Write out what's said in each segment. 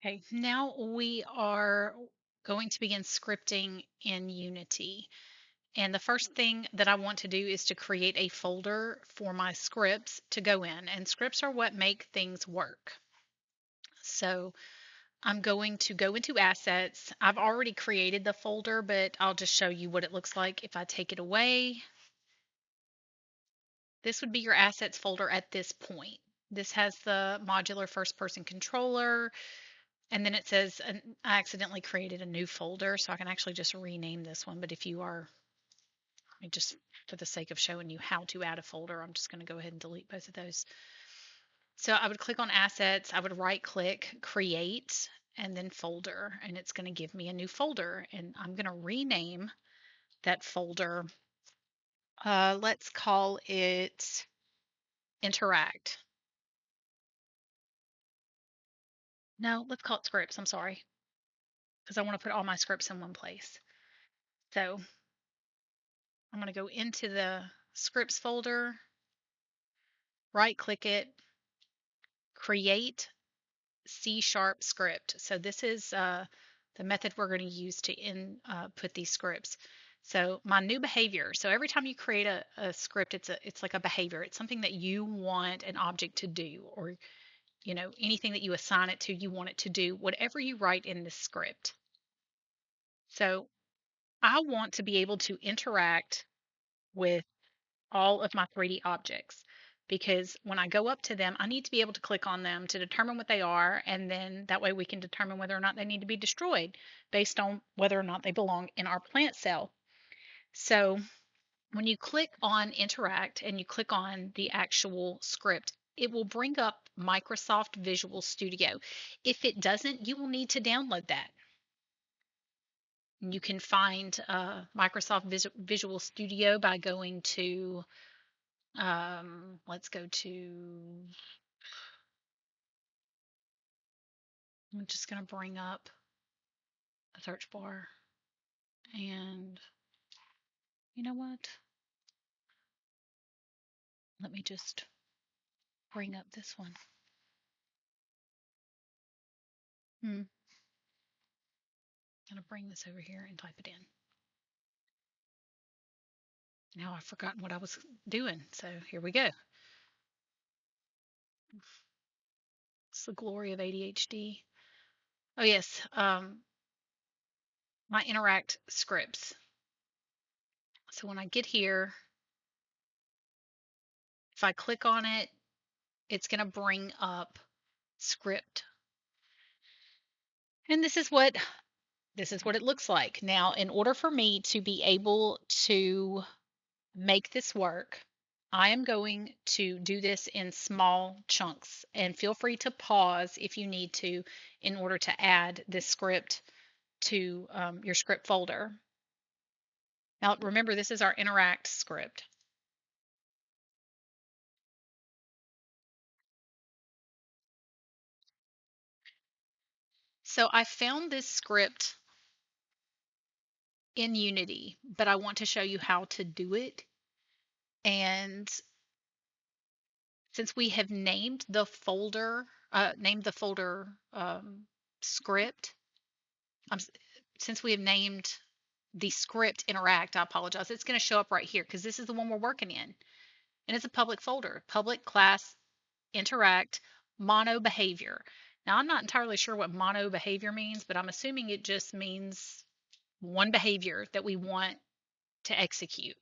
Okay, now we are going to begin scripting in Unity. And the first thing that I want to do is to create a folder for my scripts to go in. And scripts are what make things work. So I'm going to go into Assets. I've already created the folder, but I'll just show you what it looks like if I take it away. This would be your Assets folder at this point. This has the modular first person controller. And then it says, I accidentally created a new folder, so I can actually just rename this one. But if you are, just for the sake of showing you how to add a folder, I'm just going to go ahead and delete both of those. So I would click on Assets, I would right click, Create, and then Folder, and it's going to give me a new folder. And I'm going to rename that folder. Let's call it Interact. No, let's call it Scripts. I'm sorry, because I want to put all my scripts in one place. So I'm going to go into the scripts folder, right click it, create C# script. So this is the method we're going to use to input these scripts. So my new behavior. So every time you create a script, it's like a behavior. It's something that you want an object to do, or anything that you assign it to, you want it to do whatever you write in this script. So I want to be able to interact with all of my 3D objects, because when I go up to them, I need to be able to click on them to determine what they are, and then that way we can determine whether or not they need to be destroyed based on whether or not they belong in our plant cell. So when you click on Interact and you click on the actual script, it will bring up Microsoft Visual Studio. If it doesn't, you will need to download that. You can find Microsoft Visual Studio by going to let's go to, I'm just going to bring up a search bar, and you know what? Let me just bring up this one. I'm going to bring this over here and type it in. Now I've forgotten what I was doing, so here we go. It's the glory of ADHD. Oh yes, my Interact scripts. So when I get here, if I click on it, it's going to bring up script. And this is what it looks like. Now, in order for me to be able to make this work, I am going to do this in small chunks, and feel free to pause if you need to in order to add this script to your script folder. Now, remember, this is our Interact script. So I found this script in Unity, but I want to show you how to do it. And since we have named the folder, script, um, since we have named the script Interact, I apologize. It's going to show up right here because this is the one we're working in. And it's a public folder, public class Interact mono behavior. Now, I'm not entirely sure what mono behavior means, but I'm assuming it just means one behavior that we want to execute.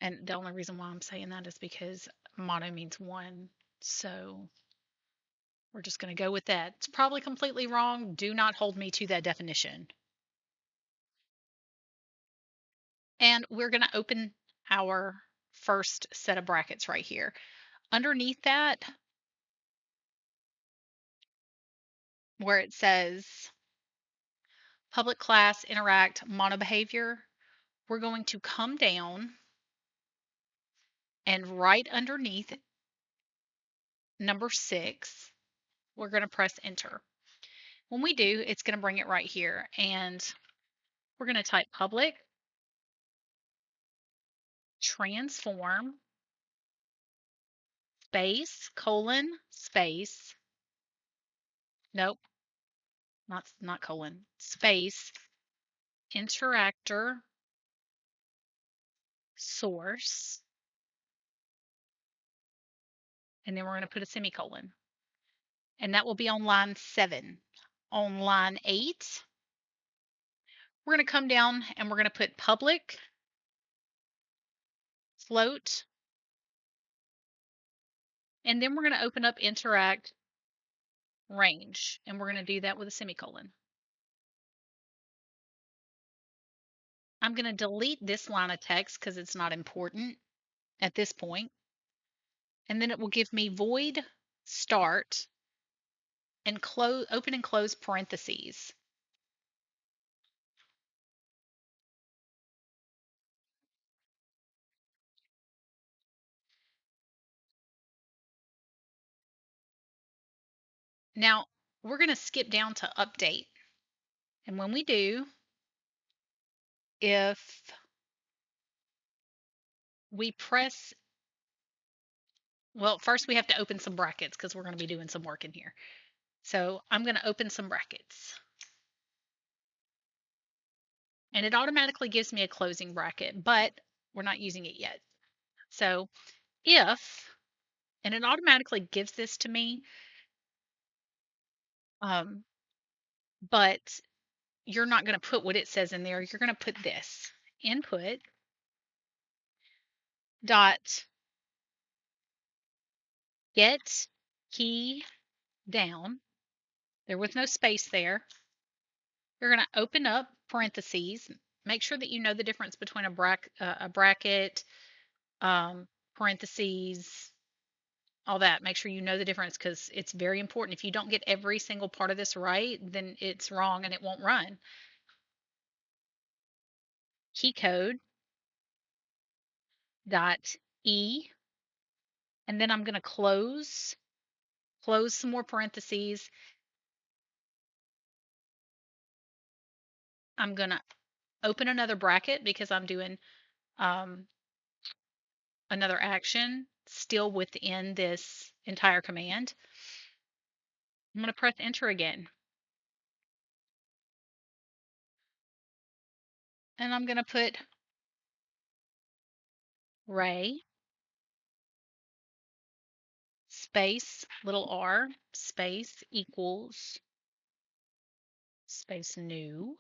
And the only reason why I'm saying that is because mono means one. So we're just going to go with that. It's probably completely wrong. Do not hold me to that definition. And we're going to open our first set of brackets right here. Underneath that, where it says public class Interact mono behavior, we're going to come down, and right underneath number 6, we're going to press enter. When we do, it's going to bring it right here, and we're going to type public transform space colon space Nope, not colon. Space, interactor, source, and then we're going to put a semicolon. And that will be on line 7. On line 8, we're going to come down and we're going to put public, float, and then we're going to open up interact range, and we're going to do that with a semicolon. I'm going to delete this line of text because it's not important at this point. And then it will give me void start and close, open and close parentheses. Now we're going to skip down to update. And when we do, if we press, well, first we have to open some brackets because we're going to be doing some work in here. So I'm going to open some brackets. And it automatically gives me a closing bracket, but we're not using it yet. So if, and it automatically gives this to me, but you're not going to put what it says in there. You're going to put this input dot get key down. There was no space there. You're going to open up parentheses. Make sure that you know the difference between a bracket, parentheses, all that. Make sure you know the difference because it's very important. If you don't get every single part of this right, then it's wrong and it won't run. Key code dot E, and then I'm going to close some more parentheses. I'm going to open another bracket because I'm doing um, another action still within this entire command. I'm going to press enter again. And I'm going to put Ray space little r space equals space new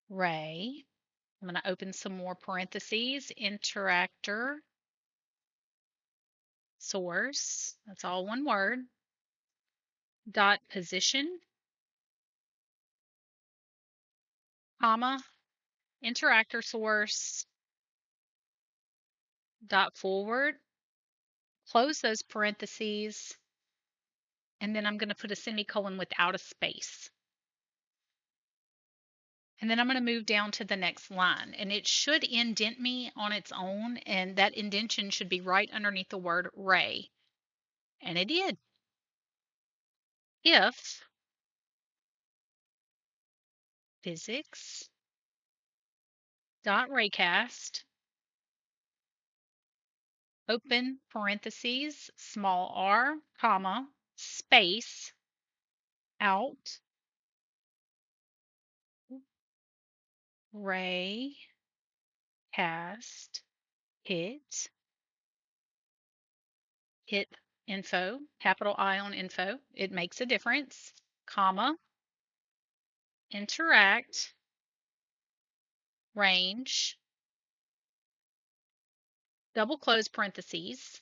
Ray. I'm going to open some more parentheses, interactor, source, that's all one word, dot position, comma, interactor source, dot forward, close those parentheses, and then I'm going to put a semicolon without a space. And then I'm going to move down to the next line, and it should indent me on its own, and that indentation should be right underneath the word Ray. And it did. If physics dot raycast open parentheses small r comma space out ray cast hit info, capital I on info, it makes a difference, comma interact range double close parentheses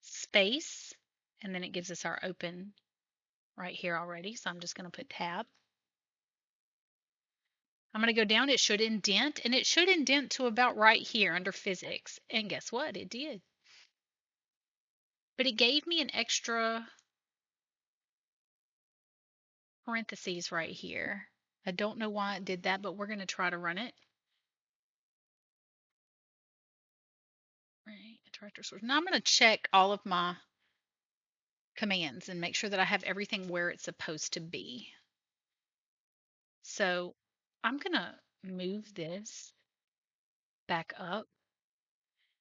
space, and then it gives us our open right here already, so I'm just going to put tab. I'm going to go down. It should indent, and it should indent to about right here under physics. And guess what? It did. But it gave me an extra parentheses right here. I don't know why it did that, but we're going to try to run it. Right, interactor source. Now I'm going to check all of my commands and make sure that I have everything where it's supposed to be. So I'm going to move this back up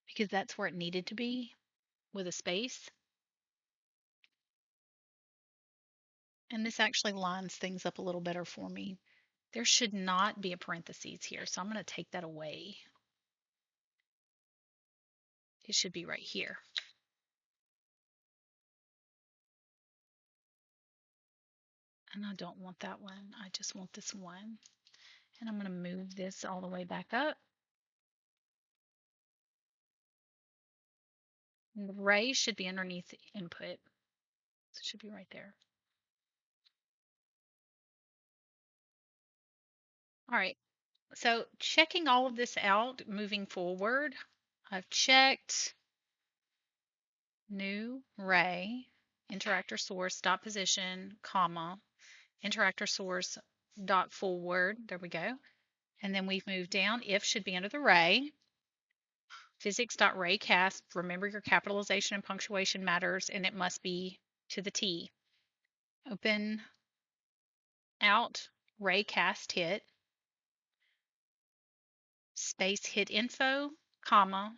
because that's where it needed to be with a space. And this actually lines things up a little better for me. There should not be a parentheses here, so I'm going to take that away. It should be right here. And I don't want that one. I just want this one. And I'm going to move this all the way back up. And the ray should be underneath the input. So it should be right there. All right. So checking all of this out moving forward, I've checked new ray, interactor source, dot position, comma, interactor source, dot forward. There we go. And then we've moved down. If should be under the ray. Physics.raycast. Remember your capitalization and punctuation matters, and it must be to the T. Open out raycast hit, space hit info, comma,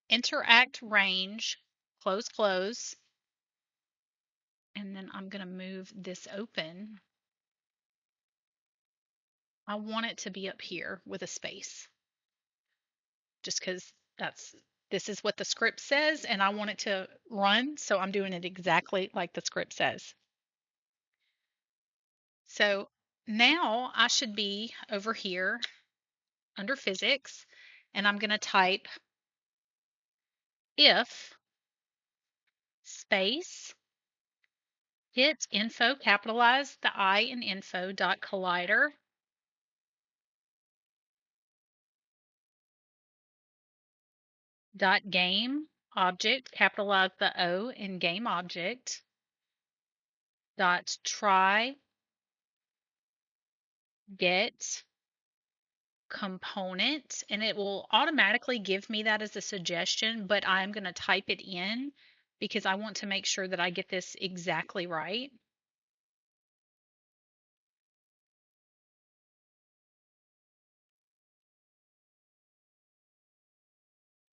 interact range, close, close. And then I'm going to move this open. I want it to be up here with a space, just because this is what the script says, and I want it to run, so I'm doing it exactly like the script says. So now I should be over here under physics, and I'm going to type if space hit info, capitalize the I in info, dot collider dot game object, capitalize the O in game object, dot try get component, and it will automatically give me that as a suggestion, but I'm going to type it in because I want to make sure that I get this exactly right.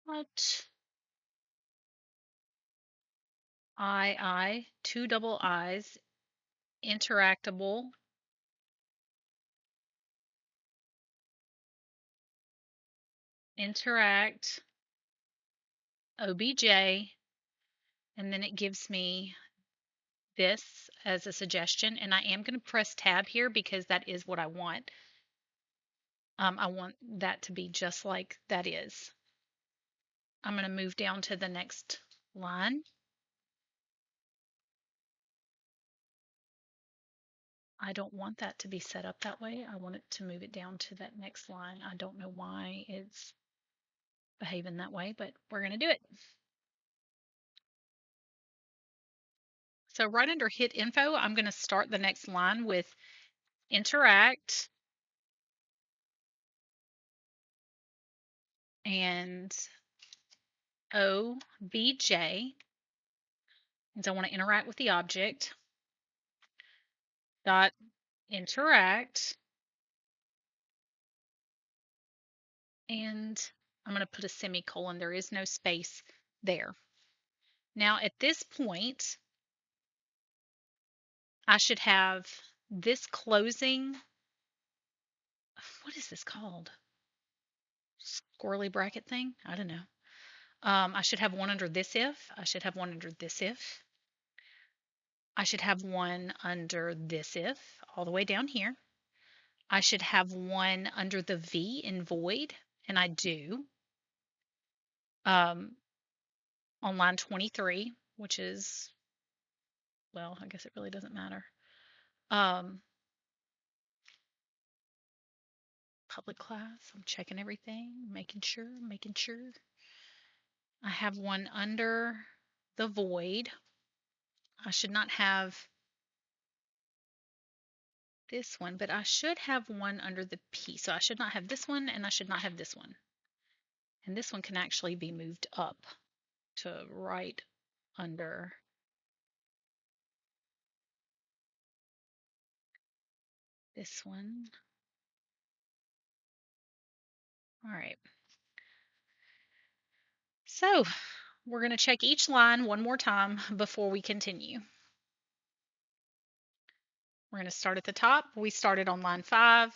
What? Two double I's, interactable, interact, OBJ, and then it gives me this as a suggestion, and I am going to press tab here because that is what I want. I want that to be just like that is. I'm going to move down to the next line. I don't want that to be set up that way. I want it to move it down to that next line. I don't know why it's behaving that way, but we're going to do it. So right under hit info, I'm going to start the next line with interact and OBJ. And so I want to interact with the object. Dot interact. And I'm going to put a semicolon. There is no space there. Now at this point, I should have this closing. What is this called? Squirrely bracket thing? I don't know. I should have one under this if. I should have one under this if. I should have one under this if, all the way down here. I should have one under the V in void, and I do. On line 23, which is, well, I guess it really doesn't matter. Public class, I'm checking everything, making sure. I have one under the void. I should not have this one, but I should have one under the P. So I should not have this one, and I should not have this one. And this one can actually be moved up to right under this one. All right. So we're going to check each line one more time before we continue. We're going to start at the top. We started on line 5.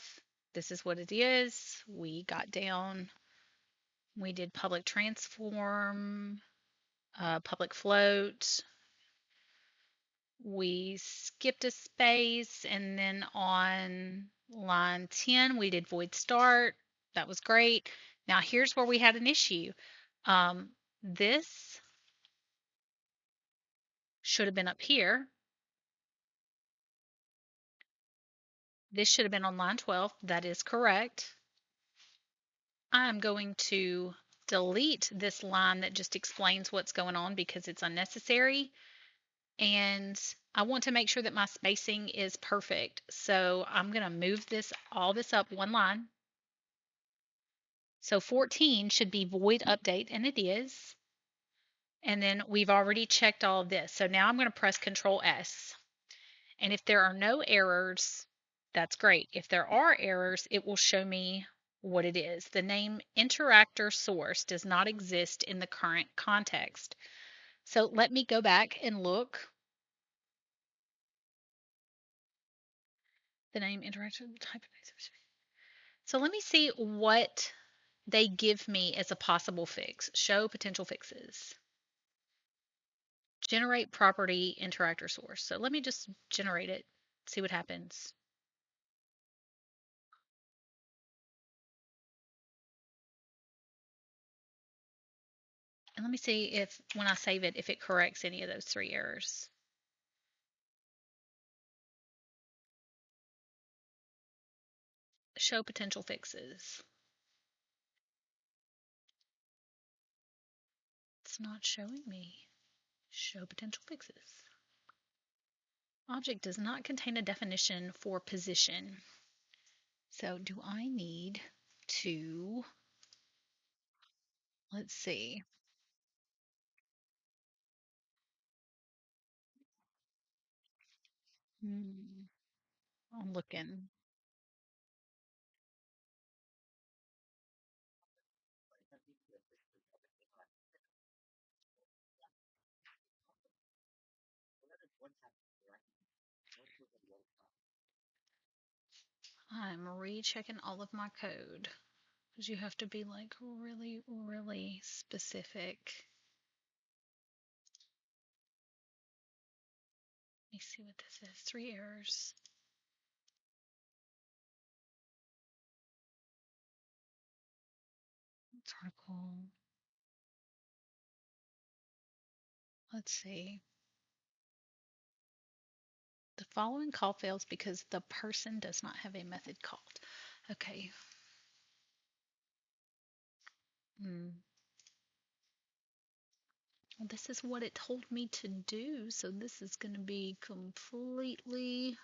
This is what it is. We got down. We did public transform, public float. We skipped a space, and then on line 10, we did void start. That was great. Now here's where we had an issue. This should have been up here. This should have been on line 12. That is correct. I'm going to delete this line that just explains what's going on because it's unnecessary. And I want to make sure that my spacing is perfect. So I'm going to move all this up one line. So 14 should be void update, and it is. And then we've already checked all of this. So now I'm going to press Control S. And if there are no errors, that's great. If there are errors, it will show me what it is. The name interactor source does not exist in the current context. So let me go back and look. The name interactor type. So let me see what they give me as a possible fix. Show potential fixes. Generate property interactor source. So let me just generate it, see what happens. And let me see if when I save it, if it corrects any of those 3 errors. Show potential fixes. It's not showing me. Show potential fixes. Object does not contain a definition for position. So do I need to, let's see. I'm looking. I'm rechecking all of my code because you have to be like really, really specific. Let me see what this is. 3 errors. It's article. Let's see. The following call fails because the person does not have a method called. Okay. Well, this is what it told me to do, so this is going to be completely.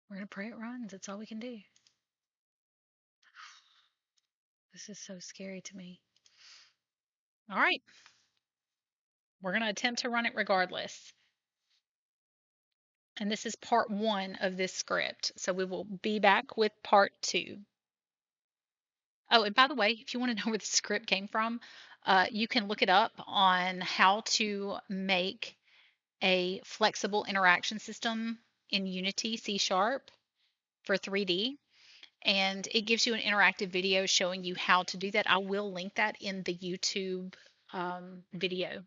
We're going to pray it runs. That's all we can do. This is so scary to me. All right. We're going to attempt to run it regardless. And this is part 1 of this script. So we will be back with part 2. Oh, and by the way, if you want to know where the script came from, you can look it up on how to make a flexible interaction system in Unity C# for 3D. And it gives you an interactive video showing you how to do that. I will link that in the YouTube video.